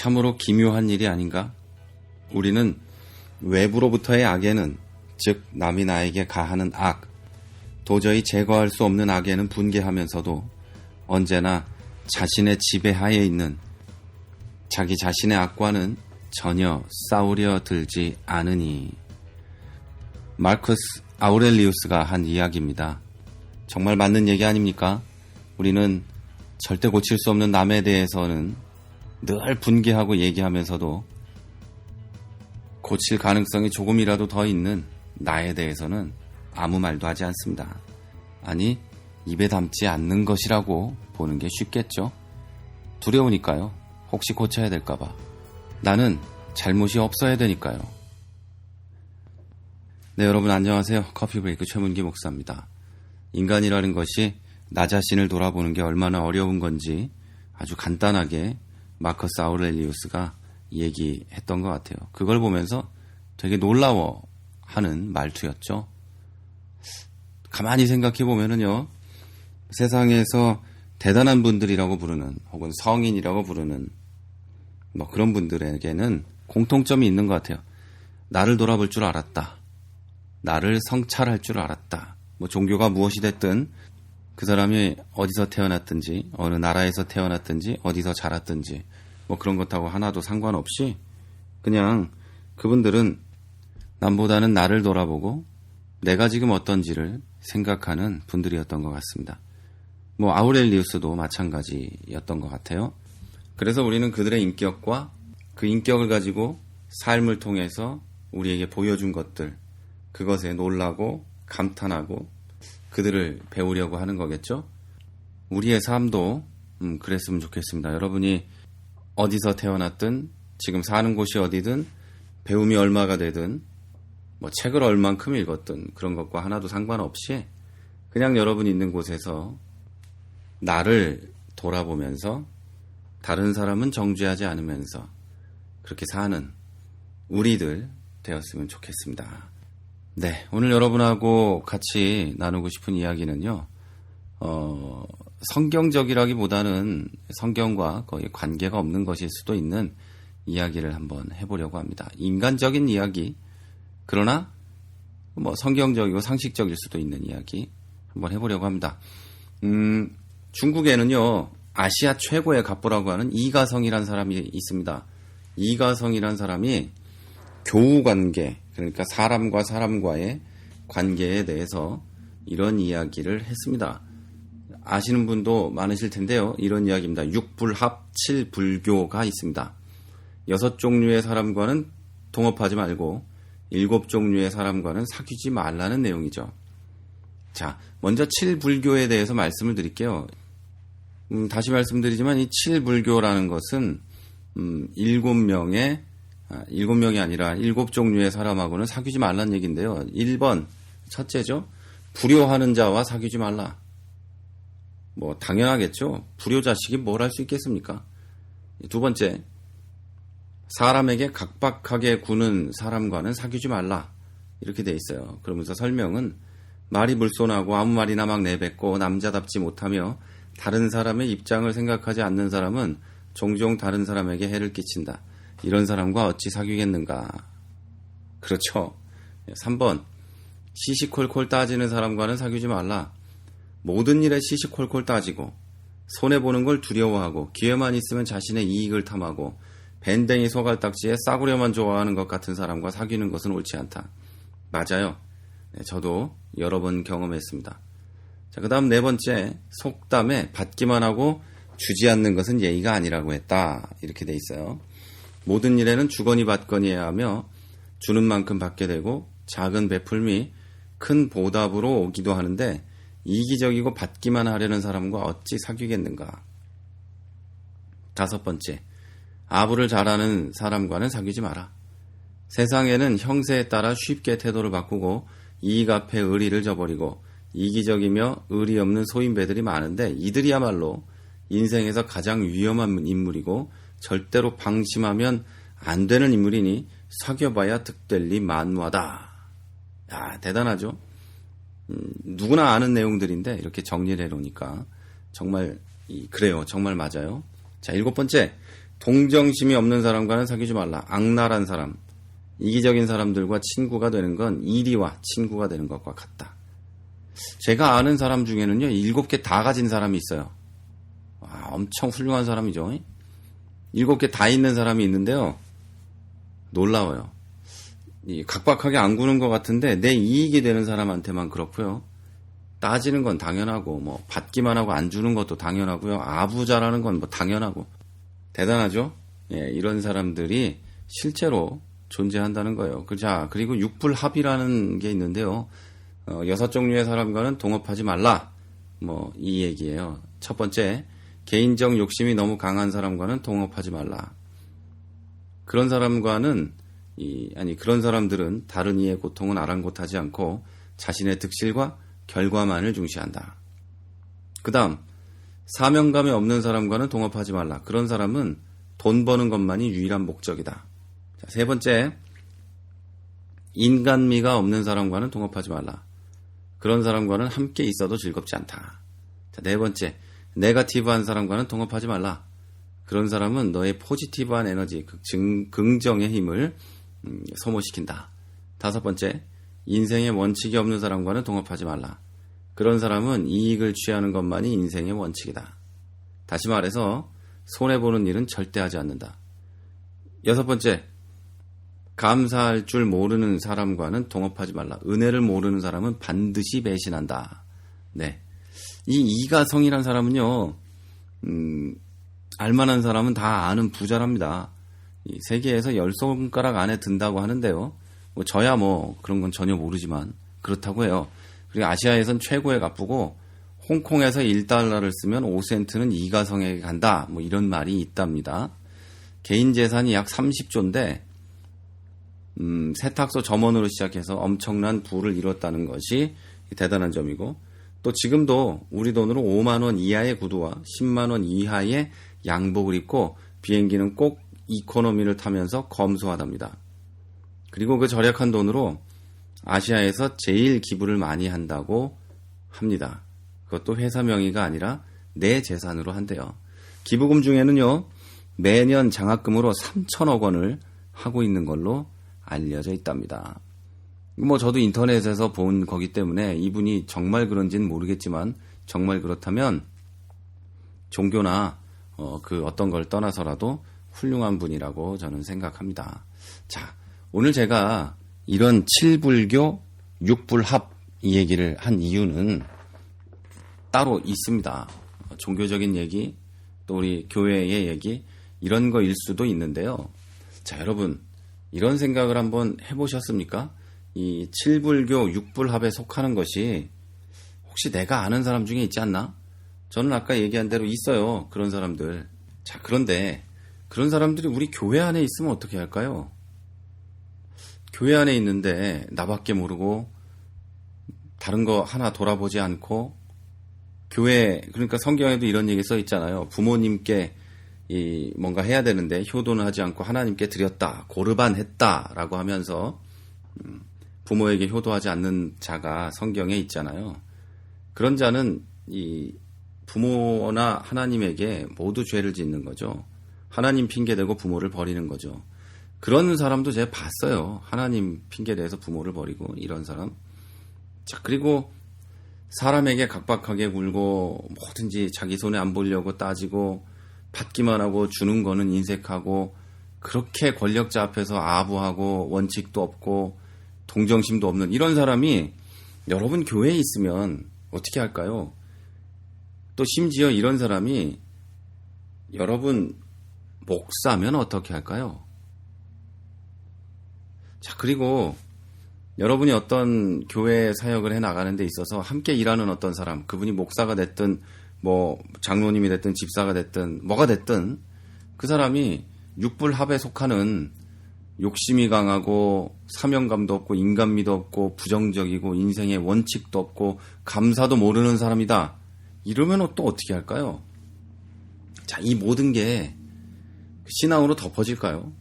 참으로 기묘한 일이 아닌가? 우리는 외부로부터의 악에는, 즉 남이 나에게 가하는 악, 도저히 제거할 수 없는 악에는 분개하면서도 언제나 자신의 지배하에 있는 자기 자신의 악과는 전혀 싸우려 들지 않으니. 마르쿠스 아우렐리우스가 한 이야기입니다. 정말 맞는 얘기 아닙니까? 우리는 절대 고칠 수 없는 남에 대해서는 늘 분개하고 얘기하면서도 고칠 가능성이 조금이라도 더 있는 나에 대해서는 아무 말도 하지 않습니다. 아니, 입에 담지 않는 것이라고 보는 게 쉽겠죠? 두려우니까요. 혹시 고쳐야 될까봐. 나는 잘못이 없어야 되니까요. 네, 여러분 안녕하세요. 커피브레이크 최문기 목사입니다. 인간이라는 것이 나 자신을 돌아보는 게 얼마나 어려운 건지 아주 간단하게 마커스 아우렐리우스가 얘기했던 것 같아요. 그걸 보면서 되게 놀라워하는 말투였죠. 가만히 생각해 보면은요, 세상에서 대단한 분들이라고 부르는 혹은 성인이라고 부르는 뭐 그런 분들에게는 공통점이 있는 것 같아요. 나를 돌아볼 줄 알았다. 나를 성찰할 줄 알았다. 뭐 종교가 무엇이 됐든 그 사람이 어디서 태어났든지 어느 나라에서 태어났든지 어디서 자랐든지 뭐 그런 것하고 하나도 상관없이 그냥 그분들은 남보다는 나를 돌아보고 내가 지금 어떤지를 생각하는 분들이었던 것 같습니다. 뭐 아우렐리우스도 마찬가지였던 것 같아요. 그래서 우리는 그들의 인격과 그 인격을 가지고 삶을 통해서 우리에게 보여준 것들, 그것에 놀라고 감탄하고 그들을 배우려고 하는 거겠죠. 우리의 삶도 그랬으면 좋겠습니다. 여러분이 어디서 태어났든 지금 사는 곳이 어디든 배움이 얼마가 되든 뭐 책을 얼만큼 읽었든 그런 것과 하나도 상관없이 그냥 여러분이 있는 곳에서 나를 돌아보면서 다른 사람은 정죄하지 않으면서 그렇게 사는 우리들 되었으면 좋겠습니다. 네, 오늘 여러분하고 같이 나누고 싶은 이야기는요, 성경적이라기보다는 성경과 거의 관계가 없는 것일 수도 있는 이야기를 한번 해보려고 합니다. 인간적인 이야기, 그러나 뭐 성경적이고 상식적일 수도 있는 이야기 한번 해보려고 합니다. 중국에는요, 아시아 최고의 갑부라고 하는 이가성이라는 사람이 있습니다. 이가성이라는 사람이 교우관계, 그러니까 사람과 사람과의 관계에 대해서 이런 이야기를 했습니다. 아시는 분도 많으실 텐데요. 이런 이야기입니다. 6불합 7불교가 있습니다. 6종류의 사람과는 동업하지 말고 7종류의 사람과는 사귀지 말라는 내용이죠. 자, 먼저 7불교에 대해서 말씀을 드릴게요. 다시 말씀드리지만 이 7불교라는 것은 7명이 아니라 7종류의 사람하고는 사귀지 말라는 얘기인데요. 1번, 첫째죠. 불효하는 자와 사귀지 말라. 뭐 당연하겠죠. 불효 자식이 뭘 할 수 있겠습니까? 두 번째, 사람에게 각박하게 구는 사람과는 사귀지 말라. 이렇게 돼 있어요. 그러면서 설명은 말이 불손하고 아무 말이나 막 내뱉고 남자답지 못하며 다른 사람의 입장을 생각하지 않는 사람은 종종 다른 사람에게 해를 끼친다. 이런 사람과 어찌 사귀겠는가. 그렇죠. 3번, 시시콜콜 따지는 사람과는 사귀지 말라. 모든 일에 시시콜콜 따지고 손해보는 걸 두려워하고 기회만 있으면 자신의 이익을 탐하고 밴댕이 소갈딱지에 싸구려만 좋아하는 것 같은 사람과 사귀는 것은 옳지 않다. 맞아요. 저도 여러 번 경험했습니다. 자, 그 다음 네 번째, 속담에 받기만 하고 주지 않는 것은 예의가 아니라고 했다. 이렇게 돼 있어요. 모든 일에는 주거니 받거니 해야 하며 주는 만큼 받게 되고 작은 베풀미 큰 보답으로 오기도 하는데 이기적이고 받기만 하려는 사람과 어찌 사귀겠는가. 다섯 번째, 아부를 잘하는 사람과는 사귀지 마라. 세상에는 형세에 따라 쉽게 태도를 바꾸고 이익 앞에 의리를 저버리고 이기적이며 의리 없는 소인배들이 많은데 이들이야말로 인생에서 가장 위험한 인물이고 절대로 방심하면 안 되는 인물이니 사귀어봐야 득될 리 만무하다. 야, 대단하죠? 누구나 아는 내용들인데 이렇게 정리를 해놓으니까 정말 그래요. 정말 맞아요. 자, 일곱 번째, 동정심이 없는 사람과는 사귀지 말라. 악랄한 사람, 이기적인 사람들과 친구가 되는 건 이리와 친구가 되는 것과 같다. 제가 아는 사람 중에는요, 7개 다 가진 사람이 있어요. 와, 엄청 훌륭한 사람이죠. 7개 다 있는 사람이 있는데요. 놀라워요. 각박하게 안 구는 것 같은데 내 이익이 되는 사람한테만 그렇고요. 따지는 건 당연하고 뭐 받기만 하고 안 주는 것도 당연하고요. 아부자라는 건 뭐 당연하고 대단하죠. 예, 이런 사람들이 실제로 존재한다는 거예요. 자, 그리고 육불합이라는 게 있는데요. 6종류의 사람과는 동업하지 말라. 뭐 이 얘기예요. 첫 번째, 개인적 욕심이 너무 강한 사람과는 동업하지 말라. 그런 사람과는 그런 사람들은 다른 이의 고통은 아랑곳하지 않고 자신의 득실과 결과만을 중시한다. 그 다음, 사명감이 없는 사람과는 동업하지 말라. 그런 사람은 돈 버는 것만이 유일한 목적이다. 자, 세 번째, 인간미가 없는 사람과는 동업하지 말라. 그런 사람과는 함께 있어도 즐겁지 않다. 자, 네 번째, 네거티브한 사람과는 동업하지 말라. 그런 사람은 너의 포지티브한 에너지, 긍정의 힘을 소모시킨다. 다섯 번째, 인생의 원칙이 없는 사람과는 동업하지 말라. 그런 사람은 이익을 취하는 것만이 인생의 원칙이다. 다시 말해서 손해보는 일은 절대 하지 않는다. 여섯 번째, 감사할 줄 모르는 사람과는 동업하지 말라. 은혜를 모르는 사람은 반드시 배신한다. 네, 이 이가성이란 사람은요, 알만한 사람은 다 아는 부자랍니다. 이 세계에서 10손가락 안에 든다고 하는데요. 뭐 저야 뭐 그런 건 전혀 모르지만 그렇다고 해요. 그리고 아시아에선 최고의 갑부고 홍콩에서 1달러를 쓰면 5센트는 이가성에게 간다. 뭐 이런 말이 있답니다. 개인 재산이 약 30조인데 세탁소 점원으로 시작해서 엄청난 부를 이뤘다는 것이 대단한 점이고, 또 지금도 우리 돈으로 5만 원 이하의 구두와 10만 원 이하의 양복을 입고 비행기는 꼭 이코노미를 타면서 검소하답니다. 그리고 그 절약한 돈으로 아시아에서 제일 기부를 많이 한다고 합니다. 그것도 회사 명의가 아니라 내 재산으로 한대요. 기부금 중에는요, 매년 장학금으로 3천억 원을 하고 있는 걸로 알려져 있답니다. 뭐 저도 인터넷에서 본 거기 때문에 이분이 정말 그런지는 모르겠지만 정말 그렇다면 종교나 그 어떤 걸 떠나서라도 훌륭한 분이라고 저는 생각합니다. 자, 오늘 제가 이런 7불교 6불합 이 얘기를 한 이유는 따로 있습니다. 종교적인 얘기, 또 우리 교회의 얘기, 이런 거일 수도 있는데요. 자, 여러분, 이런 생각을 한번 해보셨습니까? 이 7불교 6불합에 속하는 것이 혹시 내가 아는 사람 중에 있지 않나? 저는 아까 얘기한 대로 있어요. 그런 사람들. 자, 그런데 그런 사람들이 우리 교회 안에 있으면 어떻게 할까요? 교회 안에 있는데 나밖에 모르고 다른 거 하나 돌아보지 않고, 교회, 그러니까 성경에도 이런 얘기 써 있잖아요. 부모님께 뭔가 해야 되는데 효도는 하지 않고 하나님께 드렸다, 고르반 했다라고 하면서 부모에게 효도하지 않는 자가 성경에 있잖아요. 그런 자는 이 부모나 하나님에게 모두 죄를 짓는 거죠. 하나님 핑계대고 부모를 버리는 거죠. 그런 사람도 제가 봤어요. 하나님 핑계대서 부모를 버리고 이런 사람. 자, 그리고 사람에게 각박하게 굴고 뭐든지 자기 손에 안 보려고 따지고 받기만 하고 주는 거는 인색하고, 그렇게 권력자 앞에서 아부하고 원칙도 없고 동정심도 없는 이런 사람이 여러분 교회에 있으면 어떻게 할까요? 또 심지어 이런 사람이 여러분 목사면 어떻게 할까요? 자, 그리고 여러분이 어떤 교회 사역을 해 나가는 데 있어서 함께 일하는 어떤 사람, 그분이 목사가 됐든 뭐 장로님이 됐든 집사가 됐든 뭐가 됐든 그 사람이 육불합에 속하는 욕심이 강하고 사명감도 없고 인간미도 없고 부정적이고 인생의 원칙도 없고 감사도 모르는 사람이다. 이러면 또 어떻게 할까요? 자, 이 모든 게 신앙으로 덮어질까요?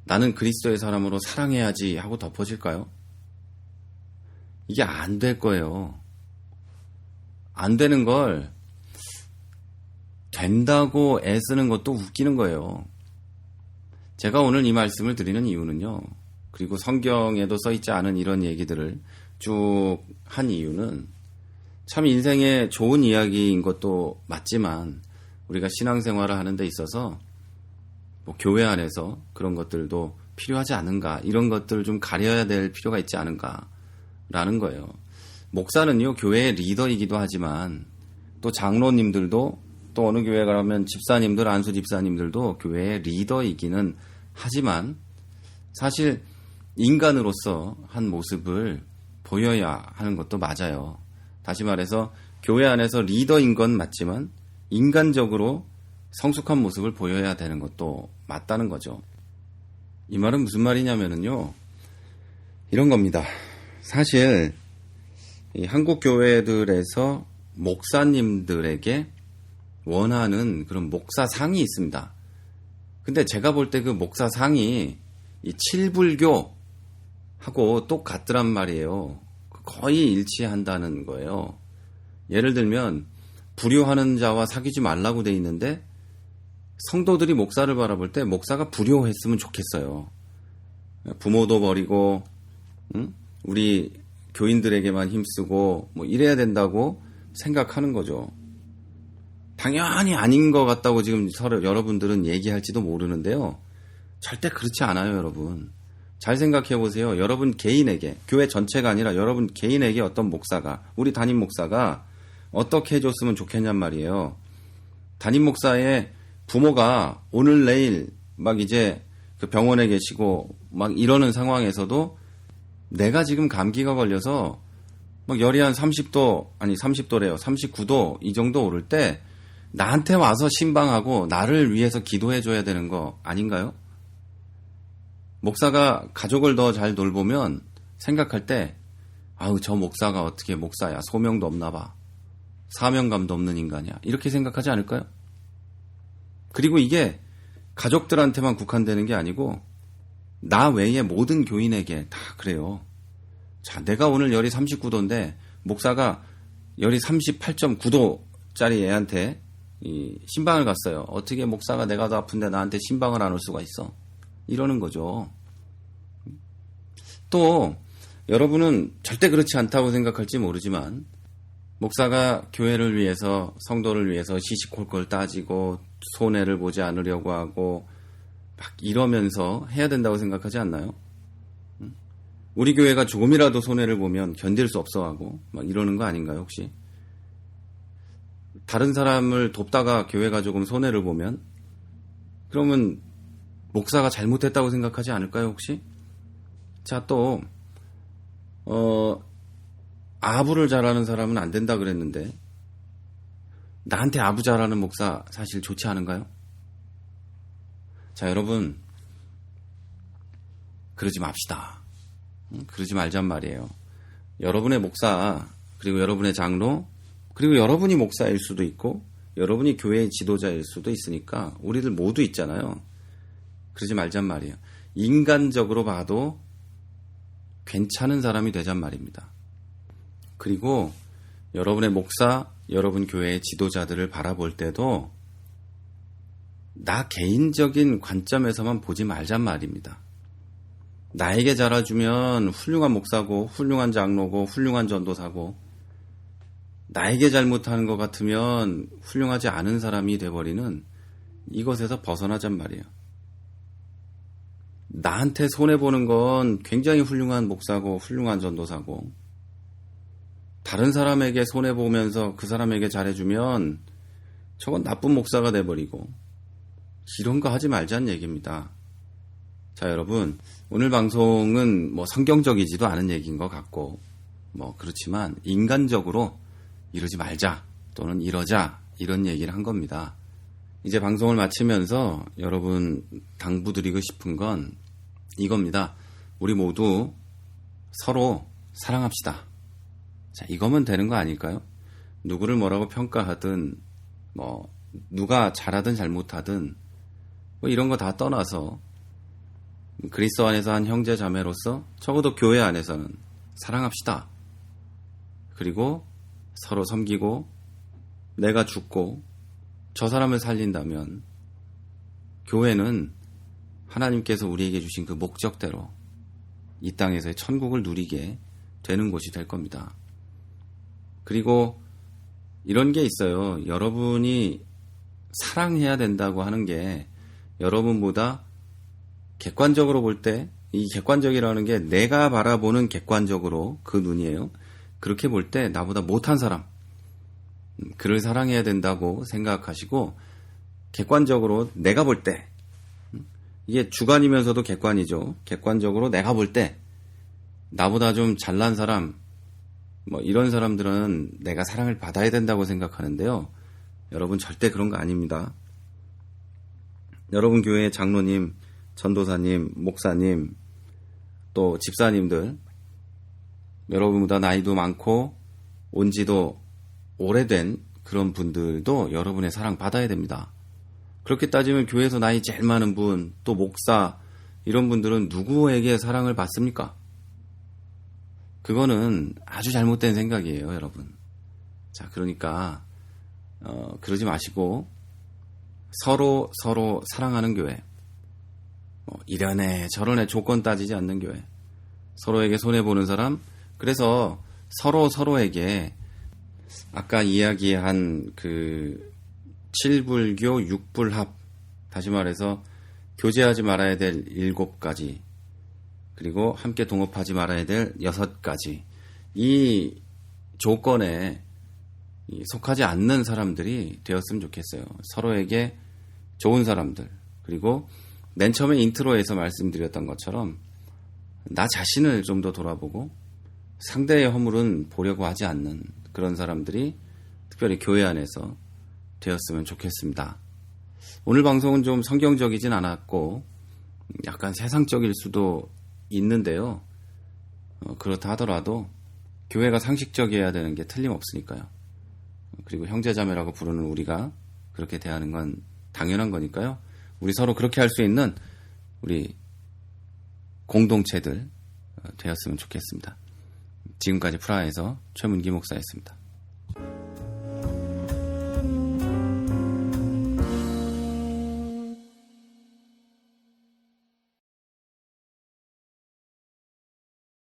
나는 그리스도의 사람으로 사랑해야지 하고 덮어질까요? 이게 안 될 거예요. 안 되는 걸 된다고 애쓰는 것도 웃기는 거예요. 제가 오늘 이 말씀을 드리는 이유는요. 그리고 성경에도 써있지 않은 이런 얘기들을 쭉 한 이유는 참 인생에 좋은 이야기인 것도 맞지만 우리가 신앙생활을 하는 데 있어서 뭐 교회 안에서 그런 것들도 필요하지 않은가, 이런 것들을 좀 가려야 될 필요가 있지 않은가라는 거예요. 목사는요, 교회의 리더이기도 하지만 또 장로님들도 또 어느 교회 가면 집사님들, 안수 집사님들도 교회의 리더이기는 하지만 사실 인간으로서 한 모습을 보여야 하는 것도 맞아요. 다시 말해서 교회 안에서 리더인 건 맞지만 인간적으로 성숙한 모습을 보여야 되는 것도 맞다는 거죠. 이 말은 무슨 말이냐면요. 이런 겁니다. 사실 이 한국 교회들에서 목사님들에게 원하는 그런 목사상이 있습니다. 근데 제가 볼 때 그 목사상이 이 칠불교하고 똑같더란 말이에요. 거의 일치한다는 거예요. 예를 들면 불효하는 자와 사귀지 말라고 돼 있는데 성도들이 목사를 바라볼 때 목사가 불효했으면 좋겠어요. 부모도 버리고 우리 교인들에게만 힘쓰고 뭐 이래야 된다고 생각하는 거죠. 당연히 아닌 것 같다고 지금 여러분들은 얘기할지도 모르는데요. 절대 그렇지 않아요, 여러분. 잘 생각해 보세요. 여러분 개인에게, 교회 전체가 아니라 여러분 개인에게 어떤 목사가, 우리 담임 목사가 어떻게 해줬으면 좋겠냔 말이에요. 담임 목사의 부모가 오늘 내일 막 이제 그 병원에 계시고 막 이러는 상황에서도 내가 지금 감기가 걸려서 막 열이 한 30도, 아니 30도래요. 39도 이 정도 오를 때 나한테 와서 신방하고 나를 위해서 기도해줘야 되는 거 아닌가요? 목사가 가족을 더 잘 돌보면 생각할 때 아우 저 목사가 어떻게 목사야, 소명도 없나 봐, 사명감도 없는 인간이야, 이렇게 생각하지 않을까요? 그리고 이게 가족들한테만 국한되는 게 아니고 나 외의 모든 교인에게 다 그래요. 자, 내가 오늘 열이 39도인데 목사가 열이 38.9도짜리 애한테 신방을 갔어요. 어떻게 목사가 내가 더 아픈데 나한테 신방을 안 올 수가 있어? 이러는 거죠. 또 여러분은 절대 그렇지 않다고 생각할지 모르지만 목사가 교회를 위해서, 성도를 위해서 시시콜콜 따지고 손해를 보지 않으려고 하고 막 이러면서 해야 된다고 생각하지 않나요? 우리 교회가 조금이라도 손해를 보면 견딜 수 없어 하고 막 이러는 거 아닌가요, 혹시? 다른 사람을 돕다가 교회가 조금 손해를 보면 그러면 목사가 잘못했다고 생각하지 않을까요, 혹시? 자, 또 아부를 잘하는 사람은 안 된다 그랬는데 나한테 아부 잘하는 목사 사실 좋지 않은가요? 자, 여러분 그러지 맙시다. 그러지 말잔 말이에요. 여러분의 목사, 그리고 여러분의 장로, 그리고 여러분이 목사일 수도 있고 여러분이 교회의 지도자일 수도 있으니까 우리들 모두 있잖아요. 그러지 말잔 말이에요. 인간적으로 봐도 괜찮은 사람이 되잔 말입니다. 그리고 여러분의 목사, 여러분 교회의 지도자들을 바라볼 때도 나 개인적인 관점에서만 보지 말잔 말입니다. 나에게 잘해주면 훌륭한 목사고 훌륭한 장로고 훌륭한 전도사고 나에게 잘못하는 것 같으면 훌륭하지 않은 사람이 돼버리는 이것에서 벗어나잔 말이에요. 나한테 손해보는 건 굉장히 훌륭한 목사고 훌륭한 전도사고 다른 사람에게 손해보면서 그 사람에게 잘해주면 저건 나쁜 목사가 돼버리고 이런 거 하지 말자는 얘기입니다. 자, 여러분 오늘 방송은 뭐 성경적이지도 않은 얘기인 것 같고 뭐 그렇지만 인간적으로 이러지 말자 또는 이러자 이런 얘기를 한 겁니다. 이제 방송을 마치면서 여러분 당부드리고 싶은 건 이겁니다. 우리 모두 서로 사랑합시다. 자, 이거면 되는 거 아닐까요? 누구를 뭐라고 평가하든 뭐 누가 잘하든 잘못하든 뭐 이런 거 다 떠나서 그리스도 안에서 한 형제 자매로서 적어도 교회 안에서는 사랑합시다. 그리고 서로 섬기고 내가 죽고 저 사람을 살린다면 교회는 하나님께서 우리에게 주신 그 목적대로 이 땅에서의 천국을 누리게 되는 곳이 될 겁니다. 그리고 이런 게 있어요. 여러분이 사랑해야 된다고 하는 게 여러분보다 객관적으로 볼 때, 이 객관적이라는 게 내가 바라보는 객관적으로 그 눈이에요. 그렇게 볼 때 나보다 못한 사람, 그를 사랑해야 된다고 생각하시고, 객관적으로 내가 볼 때, 이게 주관이면서도 객관이죠. 객관적으로 내가 볼 때 나보다 좀 잘난 사람, 이런 사람들은 내가 사랑을 받아야 된다고 생각하는데요. 여러분 절대 그런 거 아닙니다. 여러분 교회의 장로님, 전도사님, 목사님, 또 집사님들, 여러분보다 나이도 많고 온 지도 오래된 그런 분들도 여러분의 사랑 받아야 됩니다. 그렇게 따지면 교회에서 나이 제일 많은 분, 또 목사, 이런 분들은 누구에게 사랑을 받습니까? 그거는 아주 잘못된 생각이에요, 여러분. 자, 그러니까 그러지 마시고 서로 사랑하는 교회, 이런애 저런애 조건 따지지 않는 교회, 서로에게 손해보는 사람, 그래서 서로에게 아까 이야기한 그 7불교 6불합, 다시 말해서 교제하지 말아야 될 7가지, 그리고 함께 동업하지 말아야 될 6가지, 이 조건에 속하지 않는 사람들이 되었으면 좋겠어요. 서로에게 좋은 사람들, 그리고 맨 처음에 인트로에서 말씀드렸던 것처럼 나 자신을 좀 더 돌아보고 상대의 허물은 보려고 하지 않는 그런 사람들이 특별히 교회 안에서 되었으면 좋겠습니다. 오늘 방송은 좀 성경적이진 않았고 약간 세상적일 수도 있는데요. 그렇다 하더라도 교회가 상식적이어야 되는 게 틀림없으니까요. 그리고 형제자매라고 부르는 우리가 그렇게 대하는 건 당연한 거니까요. 우리 서로 그렇게 할 수 있는 우리 공동체들 되었으면 좋겠습니다. 지금까지 프라하에서 최문기 목사였습니다.